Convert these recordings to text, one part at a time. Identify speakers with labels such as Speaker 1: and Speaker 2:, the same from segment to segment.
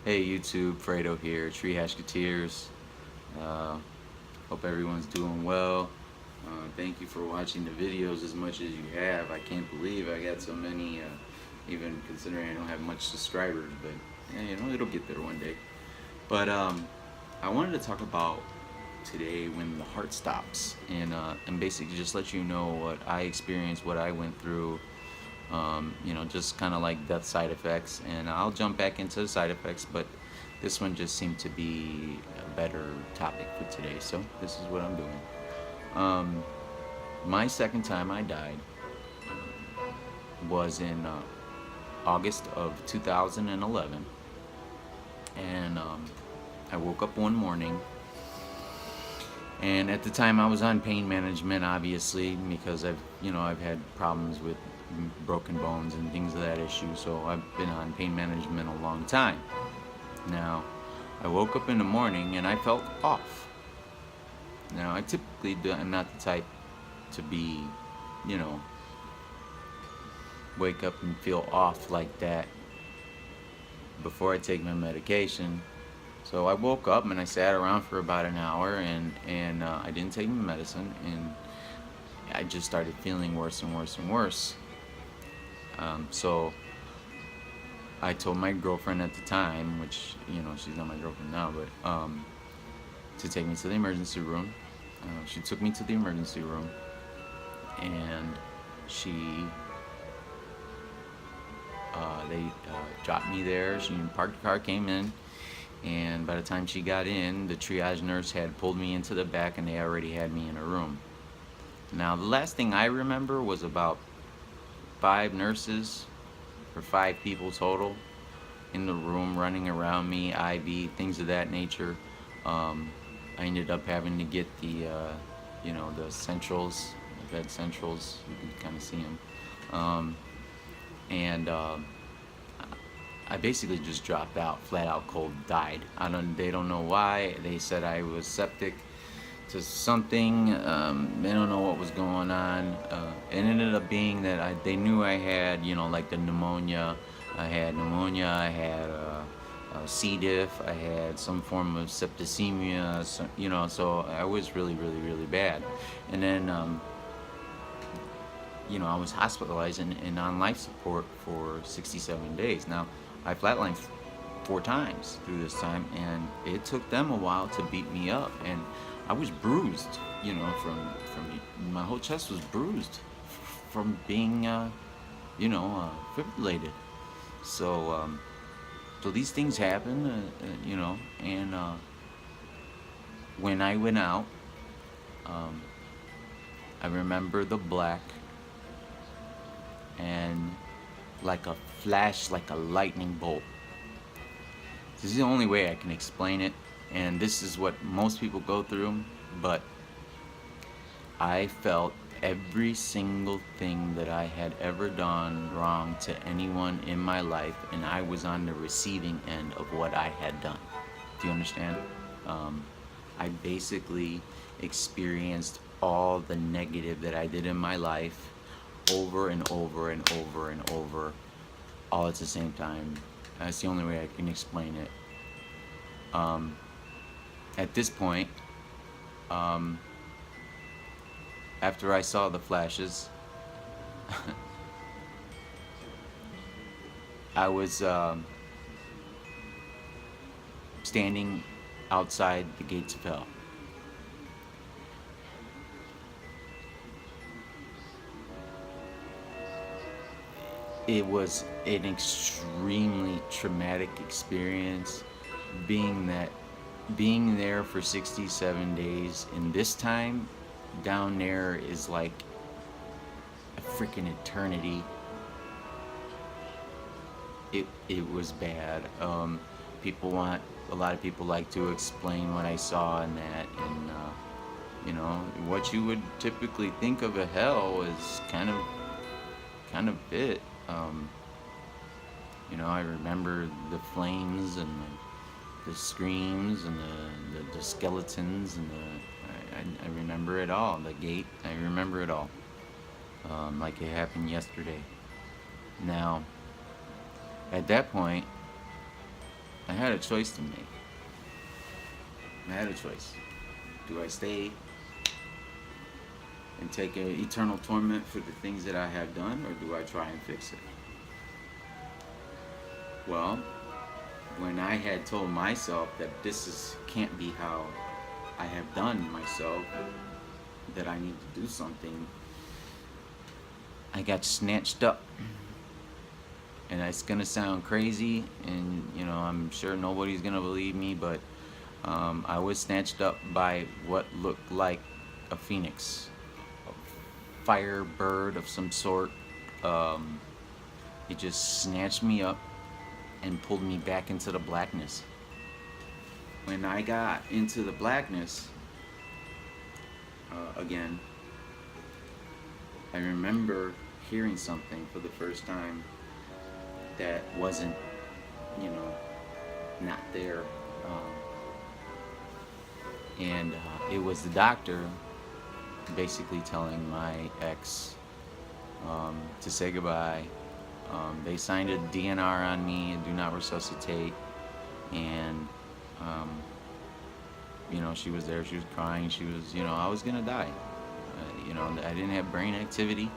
Speaker 1: Hey YouTube, Fredo here, Tree Hashketeers. Uh, Hope everyone's doing well. Thank you for watching the videos as much as you have. I can't believe I got so many, even considering I don't have much subscribers, but yeah, it'll get there one day. But I wanted to talk about today when the heart stops, and basically just let you know what I experienced, what I went through, just kind of like death side effects. And I'll jump back into the side effects, but this one just seemed to be a better topic for today. So this is what I'm doing. Um, my second time I died was in August of 2011, and I woke up one morning. And at the time, I was on pain management, obviously, because I've had problems with broken bones and things of that issue. So I've been on pain management a long time. Now, I woke up in the morning and I felt off. Now, I typically am not the type to be, you know, wake up and feel off like that before I take my medication. So I woke up and I sat around for about an hour, and I didn't take my medicine, and I just started feeling worse and worse and worse. So I told my girlfriend at the time, which she's not my girlfriend now, but to take me to the emergency room. She took me to the emergency room, and they dropped me there. She parked the car, came in, and by the time she got in, the triage nurse had pulled me into the back, and they already had me in a room. Now, the last thing I remember was about 5 nurses, or 5 people total, in the room running around me, IV, things of that nature. I ended up having to get the centrals, the bed centrals. You can kind of see them, and I basically just dropped out, flat out cold, died. They don't know why. They said I was septic to something. They don't know what was going on. It ended up being that they knew I had, like the pneumonia. I had pneumonia. I had C. diff. I had some form of septicemia. So I was really, really, really bad. And then, I was hospitalized and on life support for 67 days. Now, I flatlined 4 times through this time, and it took them a while to beat me up, and I was bruised, from my whole chest was bruised from being, fibrillated. So, so these things happen, and when I went out, um, I remember the black, and like a flash, like a lightning bolt. This is the only way I can explain it, and this is what most people go through, but I felt every single thing that I had ever done wrong to anyone in my life, and I was on the receiving end of what I had done. Do you understand? I basically experienced all the negative that I did in my life over and over and over and over, all at the same time. That's the only way I can explain it. At this point, after I saw the flashes, I was standing outside the gates of hell. It was an extremely traumatic experience, being there for 67 days, and this time down there is like a freaking eternity. It was bad. A lot of people like to explain what I saw in that, and what you would typically think of a hell is kind of it. I remember the flames and the screams and the skeletons and I remember it all. The gate, I remember it all, like it happened yesterday. Now, at that point, I had a choice to make. I had a choice. Do I stay and take eternal torment for the things that I have done, or do I try and fix it? Well, when I had told myself that can't be how I have done myself, that I need to do something, I got snatched up. And it's gonna sound crazy, and I'm sure nobody's gonna believe me, but I was snatched up by what looked like a phoenix, a fire bird of some sort. It just snatched me up and pulled me back into the blackness. When I got into the blackness again, I remember hearing something for the first time that wasn't, not there. And it was the doctor basically telling my ex to say goodbye. They signed a DNR on me and do not resuscitate. And, she was there, she was crying, she was, I was gonna die. I didn't have brain activity,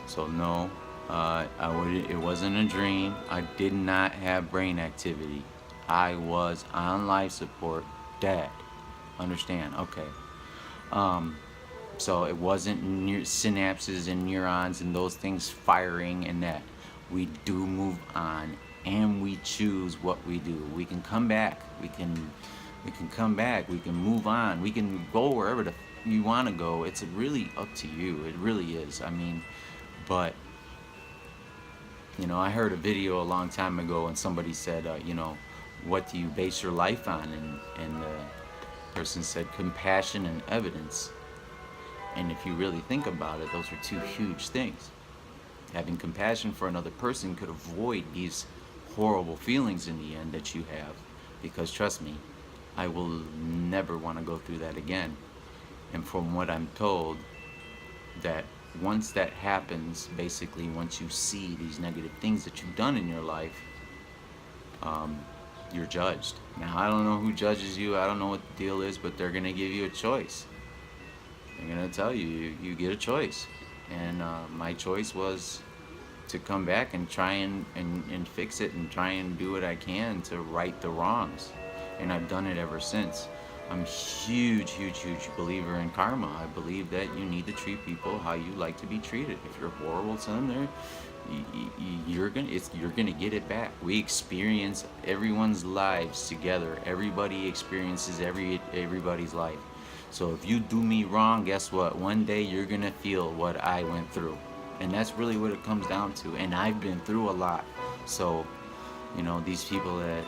Speaker 1: so no. It wasn't a dream. I did not have brain activity. I was on life support, dead. Understand? Okay. So it wasn't synapses and neurons and those things firing and that. We do move on, and we choose what we do. We can come back. We can come back. We can move on. We can go wherever you want to go. It's really up to you. It really is. But I heard a video a long time ago, and somebody said, what do you base your life on? And the person said, compassion and evidence. And if you really think about it, those are two huge things. Having compassion for another person could avoid these horrible feelings in the end that you have. Because trust me, I will never want to go through that again. And from what I'm told, that once that happens, basically once you see these negative things that you've done in your life, you're judged. Now, I don't know who judges you. I don't know what the deal is, but they're going to give you a choice. They're going to tell you get a choice. And my choice was to come back and try and fix it and try and do what I can to right the wrongs. And I've done it ever since. I'm a huge believer in karma. I believe that you need to treat people how you like to be treated. If you're horrible to them, you're gonna get it back. We experience everyone's lives together. Everybody experiences everybody's life. So if you do me wrong, guess what? One day you're gonna feel what I went through, and that's really what it comes down to. And I've been through a lot. So, these people that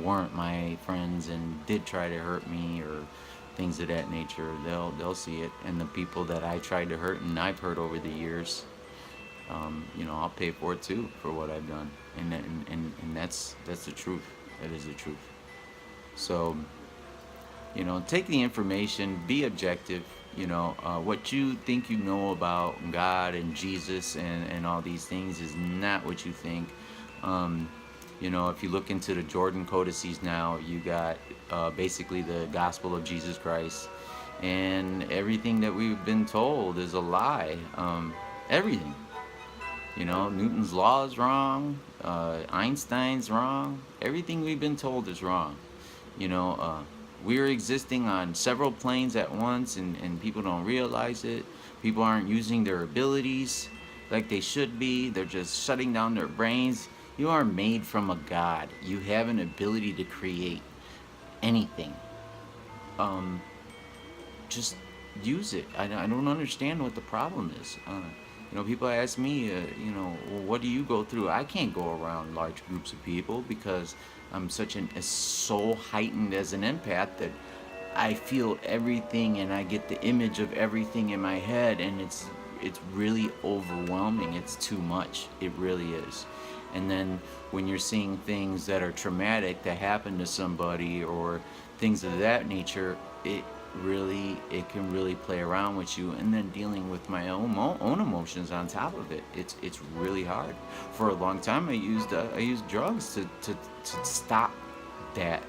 Speaker 1: weren't my friends and did try to hurt me or things of that nature, they'll see it. And the people that I tried to hurt and I've hurt over the years, I'll pay for it too, for what I've done. And that's the truth. That is the truth. So, take the information, be objective. What you think you know about God and Jesus and all these things is not what you think. If you look into the Jordan Codices now, you got basically the gospel of Jesus Christ, and everything that we've been told is a lie. Everything. Newton's law is wrong. Einstein's wrong. Everything we've been told is wrong. We're existing on several planes at once, and people don't realize it. People aren't using their abilities like they should be. They're just shutting down their brains. You are made from a God. You have an ability to create anything. Just use it. I don't understand what the problem is. People ask me, well, what do you go through? I can't go around large groups of people because I'm so heightened as an empath that I feel everything and I get the image of everything in my head, and it's really overwhelming. It's too much. It really is. And then when you're seeing things that are traumatic that happen to somebody or things of that nature, really, it can really play around with you, and then dealing with my own emotions on top of it. It's really hard. For a long time, I used drugs to stop that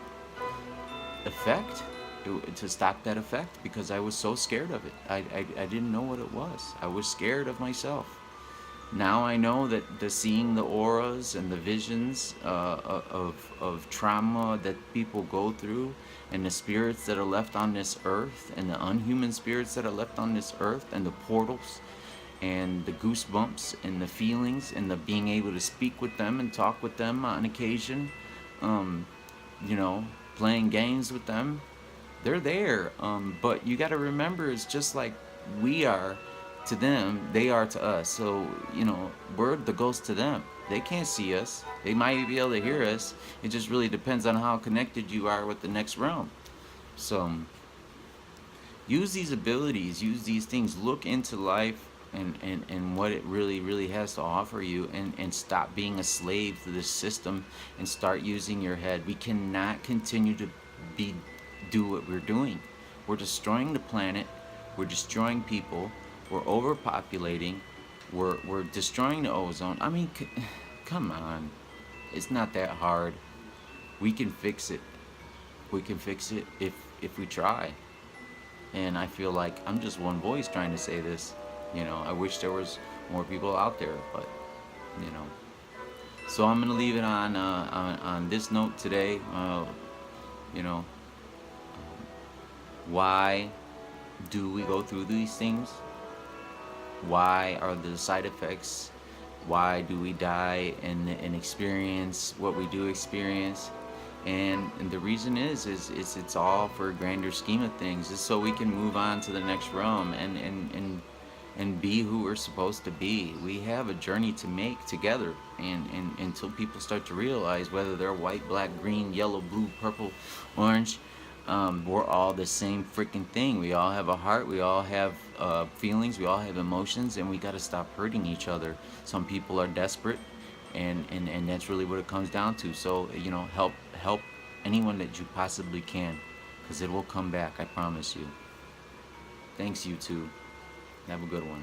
Speaker 1: effect, to stop that effect, because I was so scared of it. I didn't know what it was. I was scared of myself. Now I know that the seeing the auras and the visions of trauma that people go through, and the spirits that are left on this earth, and the unhuman spirits that are left on this earth, and the portals, and the goosebumps, and the feelings, and the being able to speak with them and talk with them on occasion, um, you know, playing games with them, they're there. But you got to remember, it's just like we are to them, they are to us. So, you know, we're the ghost to them. They can't see us. They might be able to hear us. It just really depends on how connected you are with the next realm. So, use these abilities, use these things, look into life and what it really, really has to offer you, and stop being a slave to this system and start using your head. We cannot continue to be do what we're doing. We're destroying the planet, we're destroying people, we're overpopulating, we're destroying the ozone. I mean, come on. It's not that hard. We can fix it. We can fix it if we try. And I feel like I'm just one voice trying to say this. You know, I wish there was more people out there, but you know. So I'm gonna leave it on this note today. You know, why do we go through these things? Why are the side effects? Why do we die and experience what we do experience? And the reason is it's all for a grander scheme of things. It's so we can move on to the next realm and be who we're supposed to be. We have a journey to make together, and until people start to realize, whether they're white, black, green, yellow, blue, purple, orange, we're all the same freaking thing. We all have a heart, we all have feelings, we all have emotions, and we got to stop hurting each other. Some people are desperate, and that's really what it comes down to. So, you know, help anyone that you possibly can, because it will come back, I promise you. Thanks, you too. Have a good one.